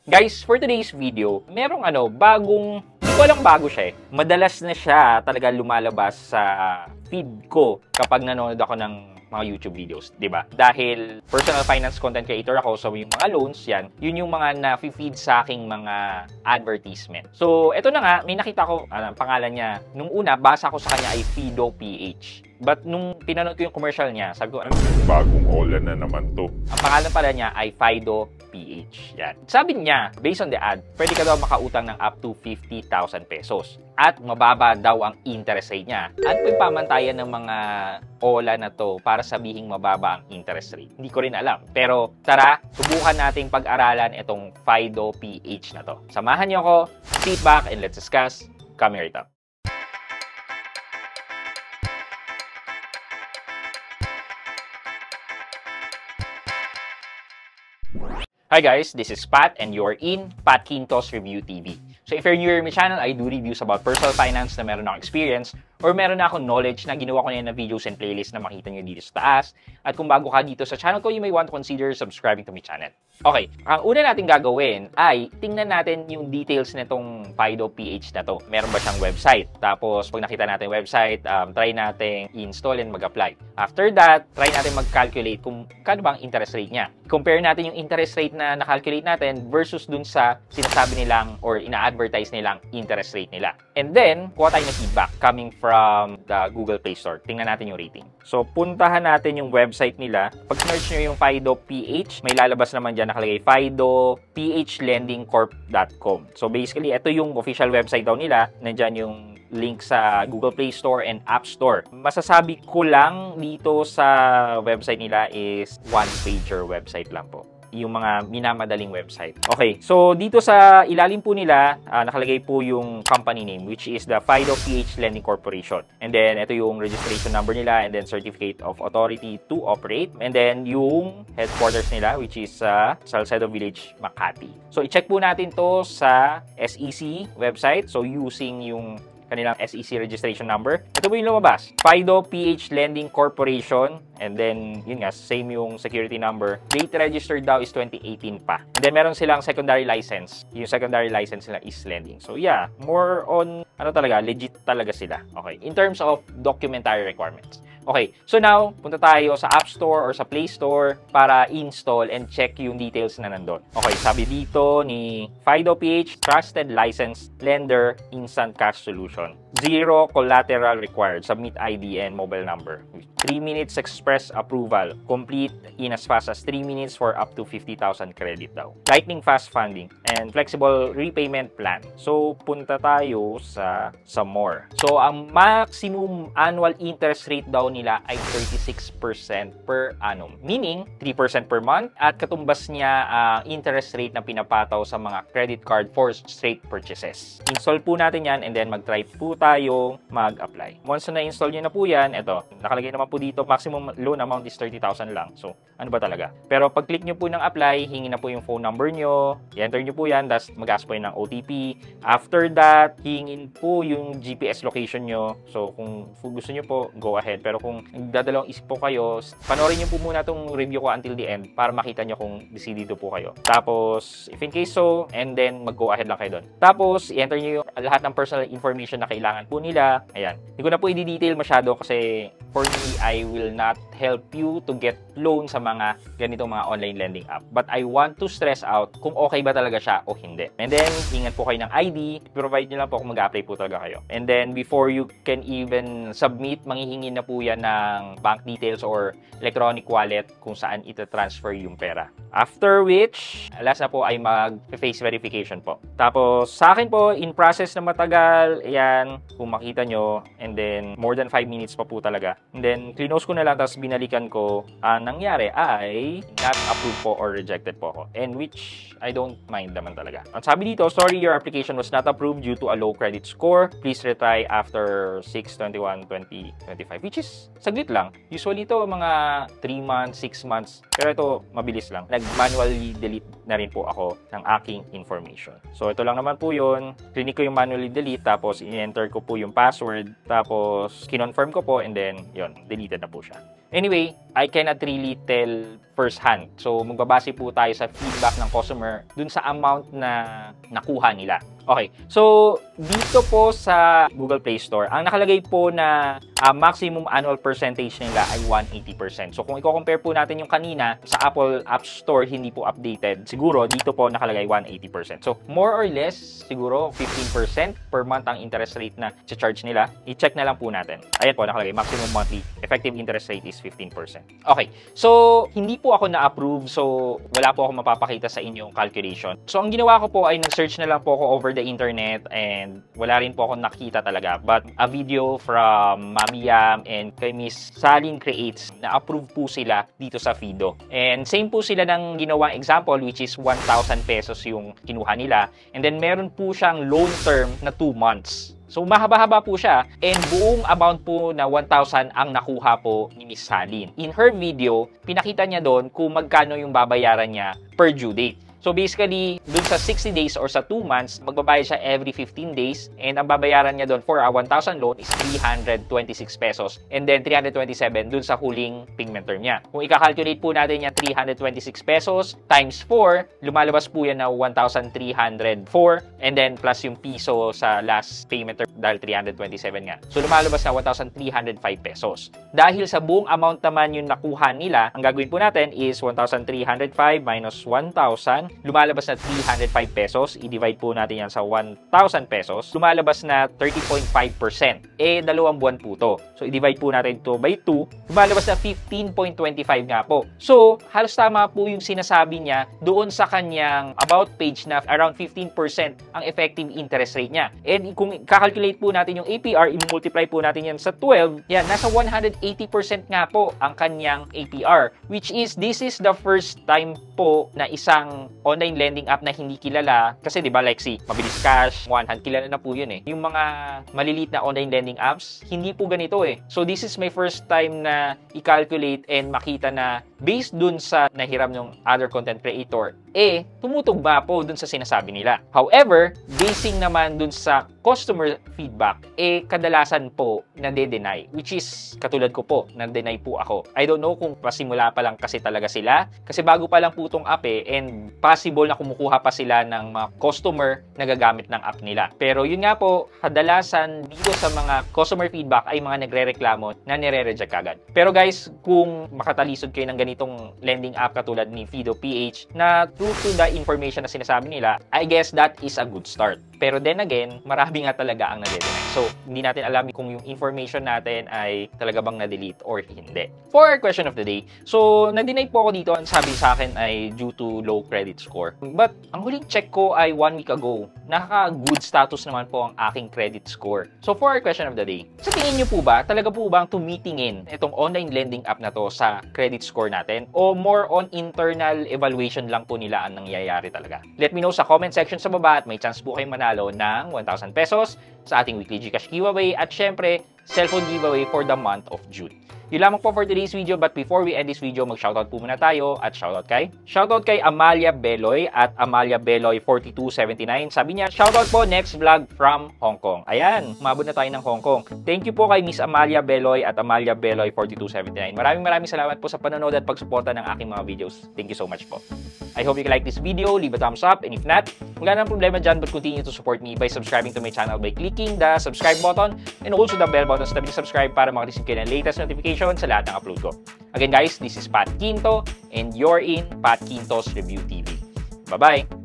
Guys, for today's video, merong bagong, hindi ko alam bago siya eh. Madalas na siya talaga lumalabas sa feed ko kapag nanonood ako ng mga YouTube videos, di ba? Dahil personal finance content creator ako, so yung mga loans, yun yung mga na-feed sa aking mga advertisement. So, eto na nga, may nakita ko, pangalan niya, nung una, basa ko sa kanya ay Fido PH. But nung pinanood ko yung commercial niya, sabi ko, bagong Ola na naman to. Ang pangalan pala niya ay Fido PH. Yan. Sabi niya, based on the ad, pwede ka daw makautang ng up to 50,000 pesos. At mababa daw ang interest rate niya. At pagpamantayan ng mga Ola na to para sabihing mababa ang interest rate. Hindi ko rin alam. Pero tara, subukan nating pag-aralan itong Fido PH na to. Samahan niyo ako, sit back and let's discuss. Come here, up. Hi guys, this is Pat and you're in Pat Quintos Review TV. So if you're new to my channel, I do reviews about personal finance na meron akong experience or meron na akong knowledge na ginawa ko na videos and playlist na makita nyo dito sa taas. At kung bago ka dito sa channel ko, you may want to consider subscribing to my channel. Okay, ang una natin gagawin ay tingnan natin yung details nitong Fido PH na to. Meron ba siyang website? Tapos pag nakita natin yung website, try natin i-install and mag-apply. After that, try natin mag-calculate kung kano ba ang interest rate niya. Compare natin yung interest rate na na-calculate natin versus dun sa sinasabi nilang or ina-advertise nilang interest rate nila. And then, kuha tayo ng feedback coming from the Google Play Store. Tingnan natin yung rating. So, puntahan natin yung website nila. Pag search nyo yung Fido PH, may lalabas naman dyan nakalagay FidoPHLendingCorp.com. So, basically, ito yung official website daw nila. Nandyan yung link sa Google Play Store and App Store. Masasabi ko lang dito sa website nila is one-pager website lang po. Yung mga minamadaling website. Okay, so dito sa ilalim po nila, nakalagay po yung company name, which is the Fido PH Lending Corporation. And then, ito yung registration number nila and then certificate of authority to operate. And then, yung headquarters nila, which is Salcedo Village, Makati. So, i-check po natin to sa SEC website. So, using yung kanilang SEC registration number. Ito po yung lumabas. Fido PH Lending Corporation. And then, yun nga, same yung security number. Date registered daw is 2018 pa. And then, meron silang secondary license. Yung secondary license nila is lending. So, yeah, more on, legit talaga sila. Okay, in terms of documentary requirements. Okay, so now, punta tayo sa App Store or sa Play Store para install and check yung details na nandun. Okay, sabi dito ni Fido PH, Trusted Licensed Lender Instant Cash Solution. 0 collateral required. Submit ID and mobile number. 3 minutes express approval. Complete in as fast as 3 minutes for up to 50,000 credit daw. Lightning fast funding and flexible repayment plan. So, punta tayo sa more. So, ang maximum annual interest rate daw nila ay 36% per annum. Meaning, 3% per month at katumbas niya ang interest rate na pinapataw sa mga credit card for straight purchases. Install po natin yan and then mag-try po tayong mag-apply. Once na na-install nyo na po yan, ito, nakalagay naman po dito, maximum loan amount is 30,000 lang. So, ano ba talaga? Pero pag click nyo po ng apply, hingi na po yung phone number nyo, i-enter nyo po yan, tapos mag-ask po yun ng OTP. After that, hingin po yung GPS location nyo. So, kung gusto nyo po, go ahead. Pero kung nagdadalawang isip po kayo, panoorin nyo po muna itong review ko until the end para makita nyo kung decidido po kayo. Tapos, if in case so, and then mag-go ahead lang kayo doon. Tapos, i-enter nyo yung lahat ng personal information na kailangan po nila. Ayan. Hindi ko na po i-detail masyado kasi for me, I will not help you to get loan sa mga ganitong mga online lending app. But I want to stress out kung okay ba talaga siya o hindi. And then, ingat po kayo ng ID. Provide nyo lang po kung mag-apply po talaga kayo. And then, before you can even submit, manghihingi na po yan ng bank details or electronic wallet kung saan ita-transfer yung pera. After which, last na po ay mag-face verification po. Tapos, sa akin po, in process na matagal, ayan, kung makita nyo, and then, more than 5 minutes pa po talaga. And then, close ko na lang, tapos binalikan ko, nangyari ay not approved po or rejected po ako. And which, I don't mind naman talaga. Ang sabi dito, sorry, your application was not approved due to a low credit score. Please retry after 6/21/2025. Which is, saglit lang. Usually ito, mga 3 months, 6 months. Pero ito, mabilis lang. Nag-manually delete na rin po ako ng aking information. So, ito lang naman po yun. Clinic ko yung manually delete, tapos in-enter ko po yung password, tapos kinonfirm ko po, and then, yun, deleted na po siya. Anyway, I cannot really tell first hand. So, magbabase po tayo sa feedback ng customer dun sa amount na nakuha nila. Okay, so dito po sa Google Play Store, ang nakalagay po na maximum annual percentage nila ay 180%. So kung i-compare po natin yung kanina sa Apple App Store, hindi po updated. Siguro dito po nakalagay 180%. So more or less, siguro 15% per month ang interest rate na charge nila. I-check na lang po natin. Ayan po nakalagay, maximum monthly effective interest rate is 15%. Okay, so hindi po ako na-approve, so wala po ako mapapakita sa inyong calculation. So ang ginawa ko po ay nag-search na lang po ako over the internet and wala rin po ako nakita talaga. But a video from Mami Yam and kay Miss Salin Creates, na-approve po sila dito sa Fido. And same po sila ng ginawang example, which is 1,000 pesos yung kinuha nila. And then meron po siyang loan term na 2 months. So, mahaba-haba po siya and buong amount po na 1,000 ang nakuha po ni Miss Salin. In her video, pinakita niya doon kung magkano yung babayaran niya per due date. So basically, dun sa 60 days or sa 2 months, magbabayad siya every 15 days and ang babayaran niya doon for a 1,000 loan is 326 pesos and then 327 dun sa huling payment term niya. Kung i-calculate po natin yung 326 pesos times 4, lumalabas po yan na 1,304 and then plus yung piso sa last payment term dahil 327 nga. So lumalabas na 1,305 pesos. Dahil sa buong amount naman yung nakuha nila, ang gagawin po natin is 1,305 minus 1,000. Lumalabas na 305 pesos. I-divide po natin yan sa 1,000 pesos. Lumalabas na 30.5%. Eh, 2 buwan po to. So, i-divide po natin ito by 2. Lumalabas na 15.25 nga po. So, halos tama po yung sinasabi niya doon sa kanyang about page na around 15% ang effective interest rate niya. And kung kakalculate po natin yung APR, i-multiply po natin yan sa 12, yan, nasa 180% nga po ang kanyang APR. Which is, this is the first time po na isang online lending app na hindi kilala. Kasi 'di ba like si Mabilis Cash, 100 kilala na po 'yun eh. Yung mga maliliit na online lending apps, hindi po ganito eh. So this is my first time na i-calculate and makita na based dun sa nahiram ng other content creator, eh tumutugma po dun sa sinasabi nila. However, basing naman dun sa customer feedback, eh kadalasan po nade-deny, which is katulad ko po, na-deny po ako. I don't know kung pasimula pa lang kasi talaga sila, kasi bago pa lang po tong app eh, and possible na kumukuha pa sila ng mga customer na gagamit ng app nila. Pero yun nga po, kadalasan dito sa mga customer feedback ay mga nagre-reklamo na nire-reject agad. Pero guys, kung makatalisod kayo ng ganitong lending app katulad ni Fido PH na true to the information na sinasabi nila, I guess that is a good start. Pero then again, marami nga talaga ang nade-deny. So, hindi natin alam kung yung information natin ay talaga bang na-delete or hindi. For our question of the day, so, na-deny po ako dito. Ang sabi sa akin ay due to low credit score. But, ang huling check ko ay 1 week ago. Nakaka-good status naman po ang aking credit score. So, for our question of the day, sa tingin nyo po ba, talaga po bang tumitingin itong online lending app na to sa credit score natin? O more on internal evaluation lang po nila ang nangyayari talaga? Let me know sa comment section sa baba at may chance po kayong manalo ng 1,000 pesos sa ating weekly GCash giveaway at syempre, cellphone giveaway for the month of June. Yun lamang po for today's video, but before we end this video, mag-shoutout po muna tayo at shoutout kay Amalia Beloy at Amalia Beloy 4279. Sabi niya, shoutout po, next vlog from Hong Kong. Ayan, umabot na tayo ng Hong Kong. Thank you po kay Miss Amalia Beloy at Amalia Beloy 4279. Maraming salamat po sa panonood at pagsuporta ng aking mga videos. Thank you so much po. I hope you like this video, leave a thumbs up, and if not, wala nang problema dyan, but continue to support me by subscribing to my channel by clicking the subscribe button and also the bell button sa tabi ng subscribe para makareceive kayo ng latest notification sa lahat ng upload ko. Again guys, this is Pat Quinto and you're in Pat Quinto's Review TV. Bye-bye!